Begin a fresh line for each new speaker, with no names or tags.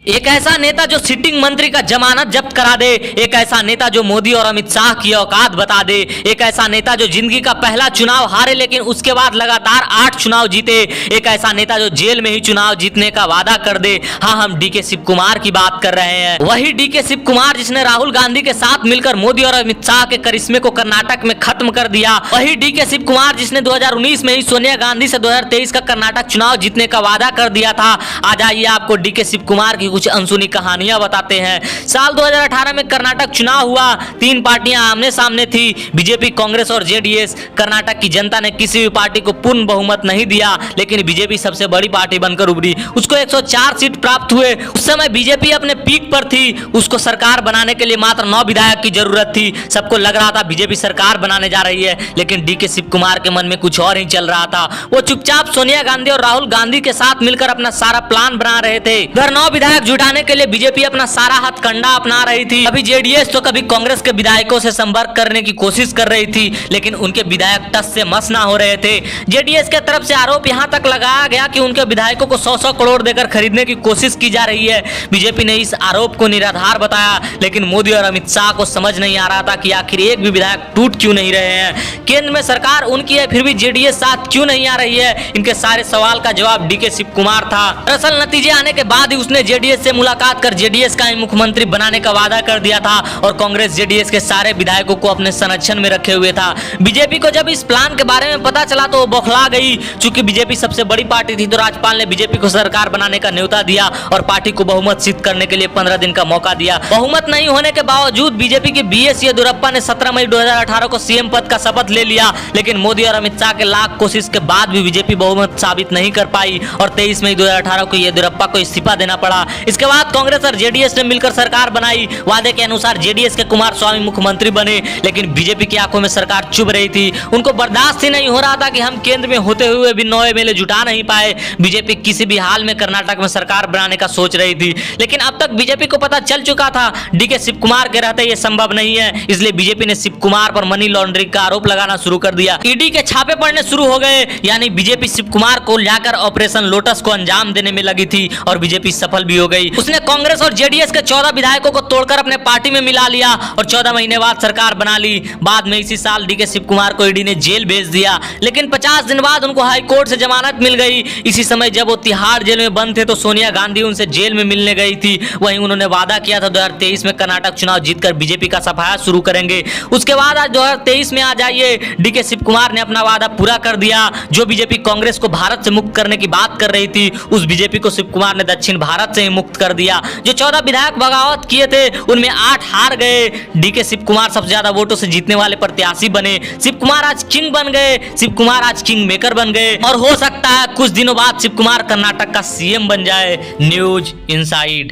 एक ऐसा नेता जो सिटिंग मंत्री का जमानत जब्त करा दे, एक ऐसा नेता जो मोदी और अमित शाह की औकात बता दे, एक ऐसा नेता जो जिंदगी का पहला चुनाव हारे लेकिन उसके बाद लगातार 8 चुनाव जीते, एक ऐसा नेता जो जेल में ही चुनाव जीतने का वादा कर दे। हाँ, हम डीके शिव कुमार की बात कर रहे हैं। वही डीके शिव कुमार जिसने राहुल गांधी के साथ मिलकर मोदी और अमित शाह के करिश्मे को कर्नाटक में खत्म कर दिया। वही डीके शिव कुमार जिसने 2019 में ही सोनिया गांधी से 2023 का कर्नाटक चुनाव जीतने का वादा कर दिया था। आज आइए आपको डीके शिव कुमार की कुछ अनसुनी कहानियां बताते हैं। साल 2018 में कर्नाटक चुनाव हुआ, 3 पार्टियां आमने सामने थी, बीजेपी, कांग्रेस और जेडीएस। कर्नाटक की जनता ने किसी भी पार्टी को पूर्ण बहुमत नहीं दिया, लेकिन बीजेपी सबसे बड़ी पार्टी बनकर उभरी। उसको 104 सीट प्राप्त हुए। उस समय बीजेपी अपने पीक पर थी। उसको सरकार बनाने के लिए मात्र 9 विधायक की जरूरत थी। सबको लग रहा था बीजेपी सरकार बनाने जा रही है, लेकिन डीके शिव कुमार के मन में कुछ और ही चल रहा था। वो चुपचाप सोनिया गांधी और राहुल गांधी के साथ मिलकर अपना सारा प्लान बना रहे थे। अगर 9 विधायक जुटाने के लिए बीजेपी अपना सारा हथकंडा अपना रही थी। कभी जेडीएस तो कभी कांग्रेस के विधायकों से संपर्क करने की कोशिश कर रही थी, लेकिन उनके विधायक टस से मस ना हो रहे थे। जेडीएस के तरफ से आरोप यहां तक लगाया गया कि उनके विधायकों को 100-100 करोड़ देकर खरीदने की कोशिश की जा रही है। बीजेपी ने इस आरोप को निराधार बताया, लेकिन मोदी और अमित शाह को समझ नहीं आ रहा था कि आखिर एक भी विधायक टूट क्यों नहीं रहे हैं। केंद्र में सरकार उनकी है, फिर भी जेडीएस साथ क्यों नहीं आ रही है। इनके सारे सवाल का जवाब डीके शिव कुमार था। दरअसल नतीजे आने के बाद ही उसने जेडीएस से मुलाकात कर जेडीएस का मुख्यमंत्री बनाने का वादा कर दिया था और कांग्रेस जेडीएस के सारे विधायकों को अपने संरक्षण में रखे हुए था। बीजेपी को जब इस प्लान के बारे में पता चला तो वो बौखला गई। चूंकि बीजेपी सबसे बड़ी पार्टी थी, तो राज्यपाल ने बीजेपी को सरकार बनाने का न्योता दिया और पार्टी को बहुमत सिद्ध करने के लिए 15 दिन का मौका दिया। बहुमत नहीं होने के बावजूद बीजेपी के बीएस येदियुरप्पा ने 17 मई 2018 को सीएम पद का शपथ ले लिया, लेकिन मोदी और अमित शाह के लाख कोशिश के बाद भी बीजेपी बहुमत साबित नहीं कर पाई और 23 मई 2018 को येदियुरप्पा को इस्तीफा देना पड़ा। इसके बाद कांग्रेस और जेडीएस ने मिलकर सरकार बनाई। वादे के अनुसार जेडीएस के कुमार स्वामी मुख्यमंत्री बने, लेकिन बीजेपी की आंखों में सरकार चुभ रही थी। उनको बर्दाश्त ही नहीं हो रहा था कि हम केंद्र में होते हुए भी 9 एमएलए जुटा नहीं पाए। बीजेपी किसी भी हाल में कर्नाटक में सरकार बनाने का सोच रही थी, लेकिन अब तक बीजेपी को पता चल चुका था डीके शिव कुमार के रहते यह संभव नहीं है। इसलिए बीजेपी ने शिव कुमार पर मनी लॉन्ड्रिंग का आरोप लगाना शुरू कर दिया। ईडी के छापे पड़ने शुरू हो गए, यानी बीजेपी शिव कुमार को लाकर ऑपरेशन लोटस को अंजाम देने में लगी थी और बीजेपी सफल भी हो गई। उसने कांग्रेस और जेडीएस के 14 विधायकों को तोड़कर अपने पार्टी में मिला लिया और 14 महीने बाद सरकार बना ली। बाद में इसी साल डीके शिव कुमार को ईडी ने जेल भेज दिया, लेकिन 50 दिन बाद उनको हाई कोर्ट से जमानत मिल गई। इसी समय जब वो तिहाड़ जेल में बंद थे तो सोनिया गांधी उनसे जेल में मिलने गई थी। वहीं उन्होंने वादा किया था 2023 में कर्नाटक चुनाव जीतकर बीजेपी का सफाया शुरू करेंगे। उसके बाद आज 2023 में आ जाइए, डीके शिव कुमार ने अपना वादा पूरा कर दिया। जो बीजेपी कांग्रेस को भारत से मुक्त करने की बात कर रही थी, उस बीजेपी को शिव कुमार ने दक्षिण भारत से ही मुक्त कर दिया। जो 14 विधायक बगावत किए थे उनमें 8 हार गए। डीके शिव कुमार सबसे ज्यादा वोटों से जीतने वाले प्रत्याशी बने। शिव कुमार आज किंग बन गए। शिव कुमार आज किंग मेकर बन गए और हो सकता है कुछ दिनों बाद शिव कुमार कर्नाटक का सीएम बन जाए। News inside.